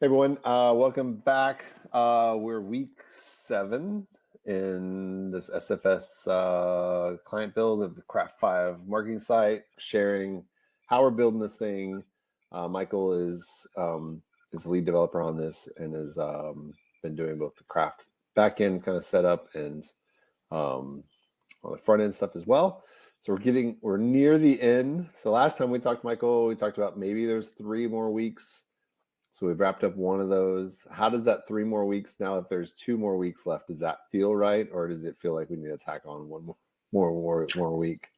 Hey everyone, welcome back. We're week 7 in this SFS client build of the Craft 5 marketing site, sharing how we're building this thing. Michael is the lead developer on this and has been doing both the Craft backend kind of setup and on the front end stuff as well. So we're near the end. So last time we talked to Michael, we talked about maybe there's 3 more weeks. So we've wrapped up one of those. How does that 3 more weeks now? If there's 2 more weeks left, does that feel right, or does it feel like we need to tack on one more week?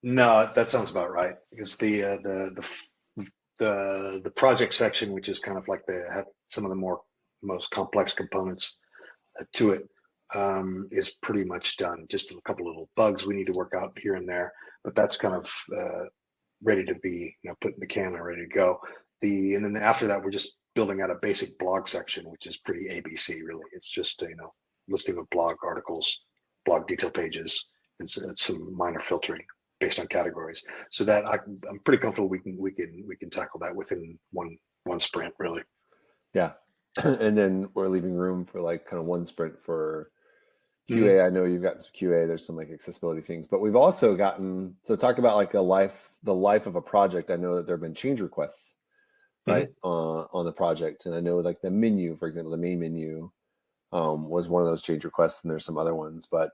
No, that sounds about right. Because the project section, which is kind of like some of the most complex components to it, is pretty much done. Just a couple little bugs we need to work out here and there, but that's kind of ready to be put in the can and ready to go. And then after that, we're just building out a basic blog section, which is pretty ABC, really. It's just listing of blog articles, blog detail pages, and some minor filtering based on categories. So that I'm pretty comfortable we can tackle that within one sprint, really. Yeah, and then we're leaving room for like kind of one sprint for QA. I know you've got some QA. There's some like accessibility things, but we've also gotten talk about like the life of a project. I know that there have been change requests. Right, on the project. And I know like the menu, for example, the main menu was one of those change requests, and there's some other ones, but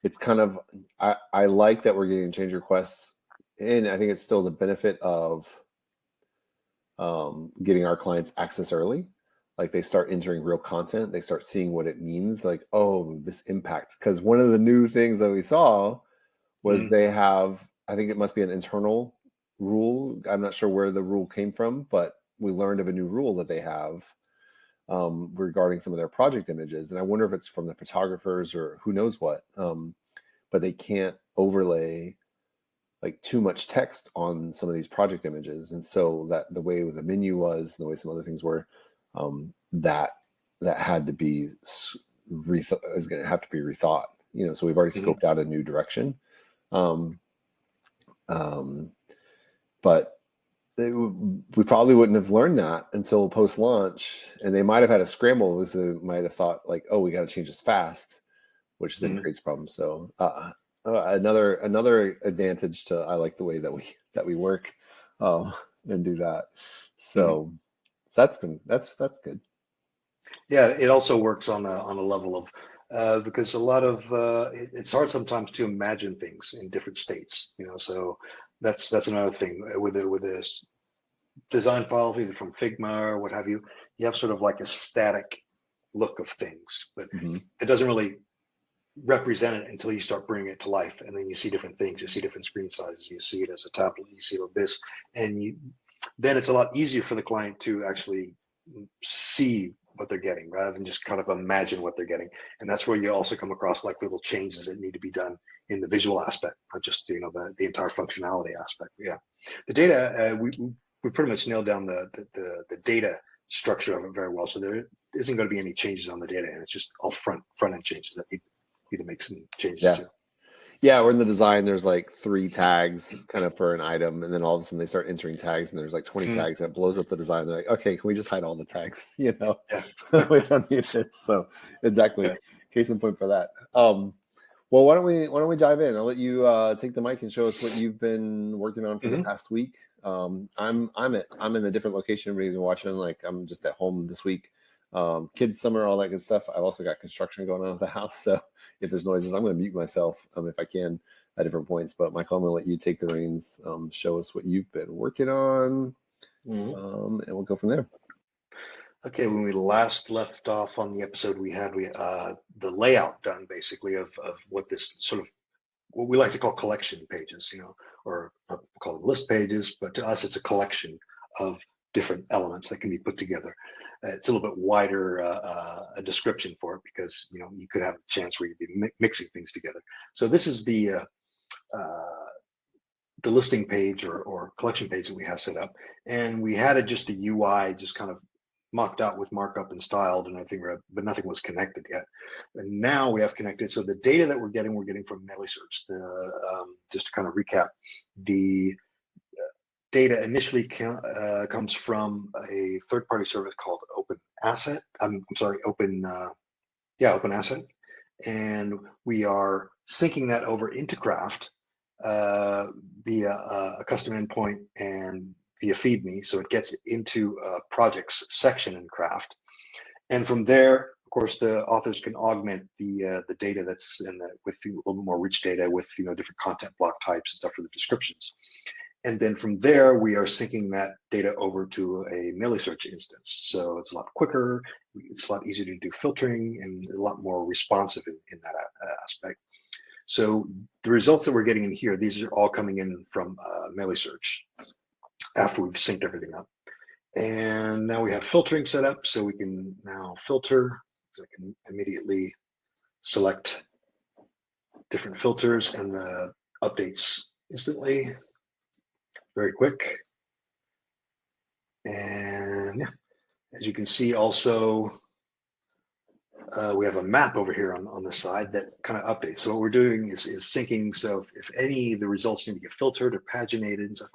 it's kind of, I like that we're getting change requests, and I think it's still the benefit of getting our clients access early. Like they start entering real content, they start seeing what it means, like, oh, this impact. Because one of the new things that we saw was they have, I think it must be an internal rule. I'm not sure where the rule came from, but we learned of a new rule that they have regarding some of their project images. And I wonder if it's from the photographers or who knows what, but they can't overlay like too much text on some of these project images. And so that the way the menu was, and the way some other things were, that had to be is going to have to be rethought, so we've already scoped out a new direction. But we probably wouldn't have learned that until post-launch, and they might have had a scramble because they might have thought like, oh, we got to change this fast, which then creates problems. So another advantage to, I like the way that we work and do that. So that's good. Yeah, it also works on a level of because a lot of it's hard sometimes to imagine things in different states, so that's another thing with this design file, either from Figma or what have you. You have sort of like a static look of things, but it doesn't really represent it until you start bringing it to life, and then you see different things. You see different screen sizes. You see it as a tablet. You see it like this, and then it's a lot easier for the client to actually see what they're getting rather than just kind of imagine what they're getting. And that's where you also come across like little changes that need to be done in the visual aspect, not just the entire functionality aspect. Yeah, the data we pretty much nailed down the data structure of it very well. So there isn't going to be any changes on the data, and it's just all front end changes that need to make some changes too. Yeah, we're in the design. There's like 3 tags kind of for an item, and then all of a sudden they start entering tags, and there's like 20 tags, and it blows up the design. They're like, okay, can we just hide all the tags? We don't need it. So exactly, case in point for that. Well, why don't we dive in? I'll let you take the mic and show us what you've been working on for the past week. I'm in a different location. Everybody's been watching. Like I'm just at home this week. Kids summer, all that good stuff. I've also got construction going on at the house, so if there's noises, I'm going to mute myself if I can at different points. But Michael, I'm going to let you take the reins, show us what you've been working on, and we'll go from there. Okay, when we last left off on the episode, we had the layout done basically of what this sort of what we like to call collection pages, or call them list pages, but to us it's a collection of different elements that can be put together. It's a little bit wider a description for it because you could have a chance where you'd be mixing things together. So this is the listing page or collection page that we have set up, and we had it just the UI just kind of mocked out with markup and styled and everything, but nothing was connected yet. And now we have connected. So the data that we're getting from MailySearch. Just to kind of recap, the data initially comes from a third-party service called OpenAsset. I'm sorry, OpenAsset, and we are syncing that over into Craft via a custom endpoint and via FeedMe, so it gets into a projects section in Craft, and from there, of course, the authors can augment the data that's in with a little bit more rich data with different content block types and stuff for the descriptions. And then from there, we are syncing that data over to a MailySearch instance. So it's a lot quicker, it's a lot easier to do filtering, and a lot more responsive in that aspect. So the results that we're getting in here, these are all coming in from MailySearch after we've synced everything up. And now we have filtering set up, so we can now filter. So I can immediately select different filters and the updates instantly. Very quick. And yeah, as you can see also, we have a map over here on the side that kind of updates. So what we're doing is syncing. So if any of the results need to get filtered or paginated and stuff,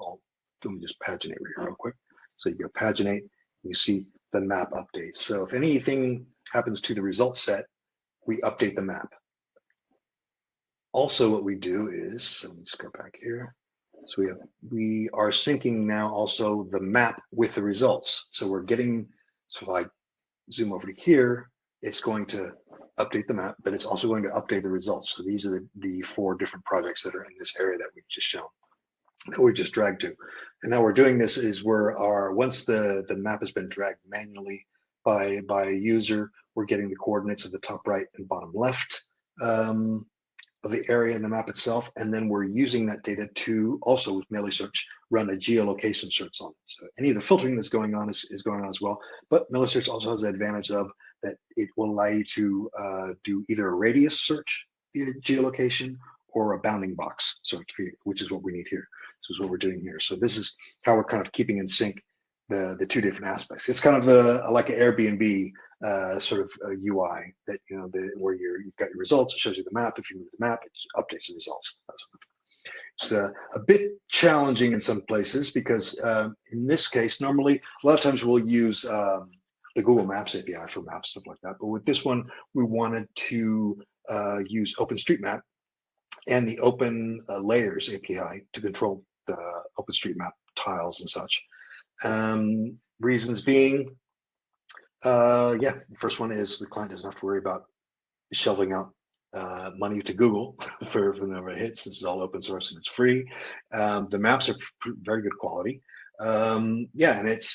let me just paginate right here real quick. So you go paginate, you see the map updates. So if anything happens to the result set, we update the map. Also what we do is, let me just go back here. So we are syncing now also the map with the results. So we're getting, so if I zoom over to here, it's going to update the map, but it's also going to update the results. So these are the 4 different projects that are in this area that we've just shown, that we just dragged to. And now we're doing this is once the map has been dragged manually by a user, we're getting the coordinates of the top right and bottom left of the area in the map itself, and then we're using that data to also with MailySearch run a geolocation search on it. So any of the filtering that's going on is going on as well, but MailySearch also has the advantage of that it will allow you to do either a radius search via geolocation or a bounding box search, which is what we need here. This is what we're doing here. So this is how we're kind of keeping in sync the 2 different aspects. It's kind of like an Airbnb sort of UI that where you've got your results. It shows you the map. If you move the map, it updates the results. It's a bit challenging in some places because in this case, normally a lot of times we'll use the Google Maps API for maps, stuff like that. But with this one, we wanted to use OpenStreetMap and the OpenLayers API to control the OpenStreetMap tiles and such. Reasons being, the first one is the client doesn't have to worry about shelving out money to Google for whenever it hits. This is all open source and it's free. The maps are very good quality. And it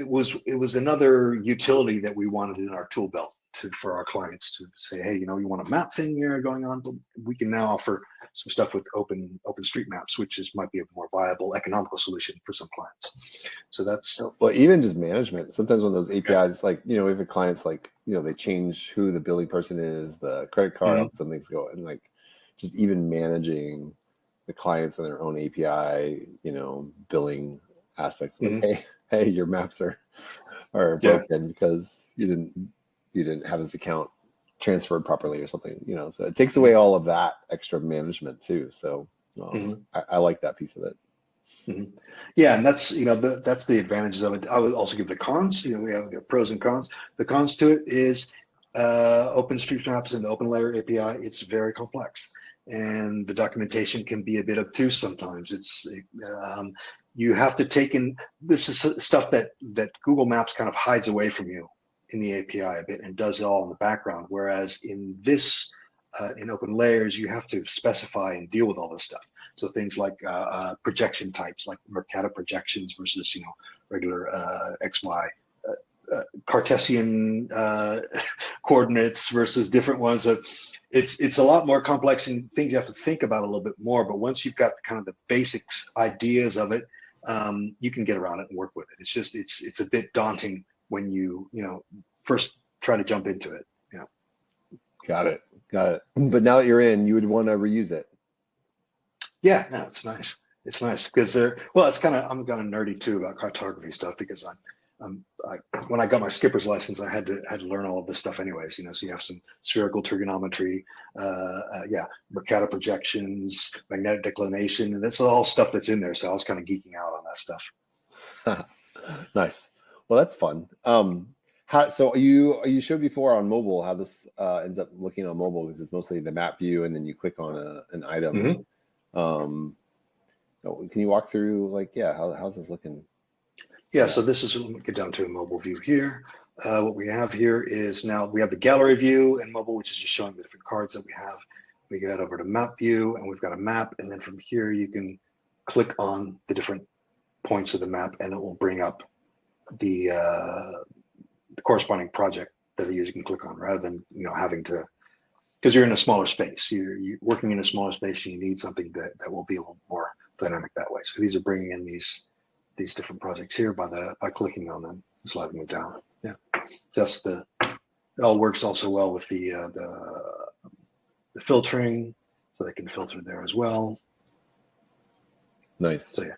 was another utility that we wanted in our tool belt for our clients to say, hey, you want a map thing here going on, but we can now offer some stuff with OpenStreetMaps, which might be a more viable economical solution for some clients. So that's even just management. Sometimes when those APIs, like if a client's like they change who the billing person is, the credit card, some things go, and like just even managing the clients and their own API, billing aspects. Like, hey, your maps are broken because you didn't have this account transferred properly or something, so it takes away all of that extra management too. So I like that piece of it. Yeah, and that's that's the advantages of it. I would also give the cons. We have the pros and cons. The cons to it is OpenStreetMaps and the OpenLayer API. It's very complex, and the documentation can be a bit obtuse sometimes. You have to take in. This is stuff that Google Maps kind of hides away from you in the API a bit and does it all in the background. Whereas in this, in OpenLayers, you have to specify and deal with all this stuff. So things like projection types, like Mercator projections versus regular XY, Cartesian coordinates versus different ones. So it's a lot more complex and things you have to think about a little bit more. But once you've got kind of the basics ideas of it, you can get around it and work with it. It's just it's a bit daunting when you first try to jump into it. Got it. But now that you're in, you would want to reuse it. Yeah, no, it's nice. It's nice because it's kind of, I'm kind of nerdy too about cartography stuff because when I got my skipper's license, I had to learn all of this stuff anyways. So you have some spherical trigonometry, Mercator projections, magnetic declination, and that's all stuff that's in there. So I was kind of geeking out on that stuff. Nice. Well, that's fun. So you showed before on mobile how this ends up looking on mobile, because it's mostly the map view and then you click on an item. Can you walk through how's this looking? Yeah, so this is, let me get down to a mobile view here. What we have here is, now we have the gallery view in mobile, which is just showing the different cards that we have. We get over to map view and we've got a map, and then from here you can click on the different points of the map and it will bring up the corresponding project that the user can click on, rather than having to, because you're in a smaller space. You're working in a smaller space, and you need something that will be a little more dynamic that way. So these are bringing in these different projects here by clicking on them, sliding them down. Yeah, it all works also well with the filtering, so they can filter there as well. Nice. So yeah,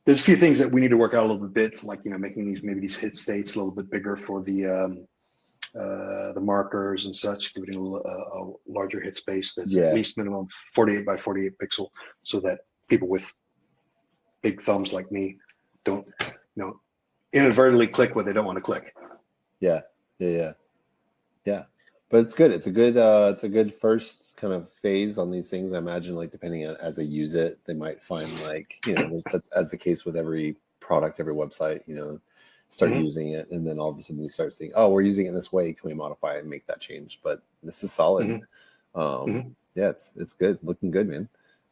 there's a few things that we need to work out a little bit, like making these hit states a little bit bigger for the markers and such, giving a larger hit space that's at least minimum 48 by 48 pixel, so that people with big thumbs like me don't inadvertently click what they don't want to click. Yeah. But it's good. It's a good first kind of phase on these things. I imagine, depending on as they use it, they might find that's as the case with every product, every website, start using it, and then all of a sudden we start seeing, oh, we're using it in this way. Can we modify it and make that change? But this is solid. Yeah, it's good. Looking good, man.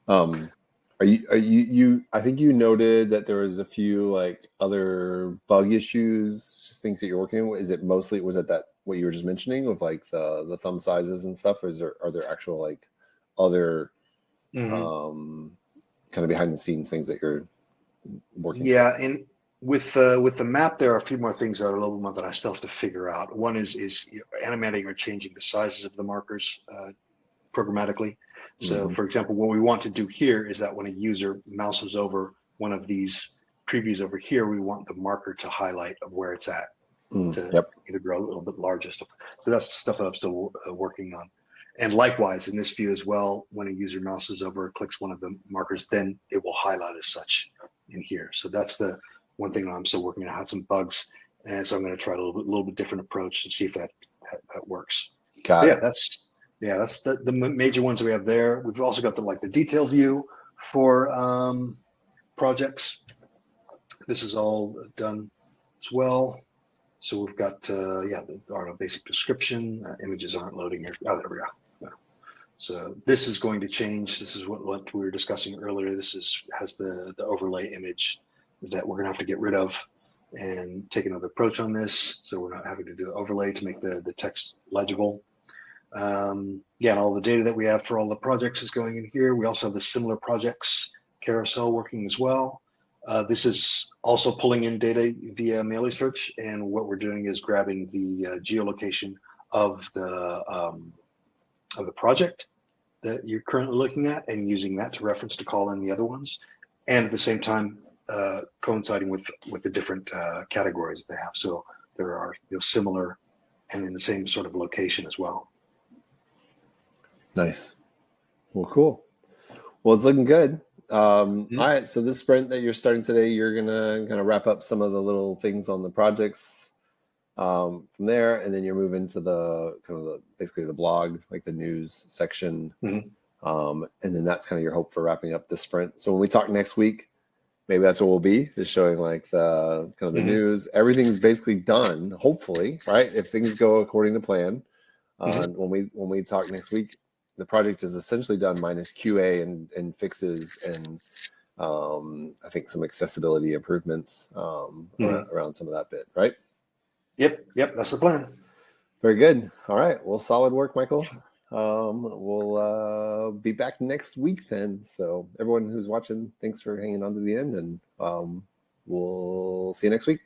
Are you I think you noted that there was a few other bug issues, just things that you're working with. Is it mostly, was it that what you were just mentioning with the thumb sizes and stuff, or are there actual other kind of behind the scenes things that you're working through? And with the map, there are a few more things that are a little more that I still have to figure out. One is animating or changing the sizes of the markers programmatically. So for example, what we want to do here is that when a user mouses over one of these previews over here, we want the marker to highlight of where it's at, to either grow a little bit larger stuff. So that's stuff that I'm still working on. And likewise in this view as well, when a user mouses over or clicks one of the markers, then it will highlight as such in here. So that's the one thing that I'm still working on. I had some bugs, and so I'm going to try a little bit different approach to see if that works. Got it. That's the major ones that we have there. We've also got the detail view for projects. This is all done as well. So we've got our basic description. Images aren't loading here. Oh, there we go. So this is going to change. This is what we were discussing earlier. This has the overlay image that we're going to have to get rid of and take another approach on this. So we're not having to do the overlay to make the text legible. And all the data that we have for all the projects is going in here. We also have the similar projects carousel working as well. This is also pulling in data via Melee search, and what we're doing is grabbing the geolocation of the project that you're currently looking at and using that to reference to call in the other ones, and at the same time coinciding with the different categories they have. So there are similar and in the same sort of location as well. Nice. Well, cool. Well, it's looking good. All right. So this sprint that you're starting today, you're gonna kind of wrap up some of the little things on the projects from there, and then you're moving to the basically the blog, like the news section, and then that's kind of your hope for wrapping up this sprint. So when we talk next week, maybe that's what we'll be, is showing the kind of the news. Everything's basically done, hopefully, right? If things go according to plan. When we talk next week, the project is essentially done minus QA and fixes and I think some accessibility improvements around some of that bit, right? Yep, that's the plan. Very good. All right. Well, solid work, Michael. We'll be back next week then. So everyone who's watching, thanks for hanging on to the end, and we'll see you next week.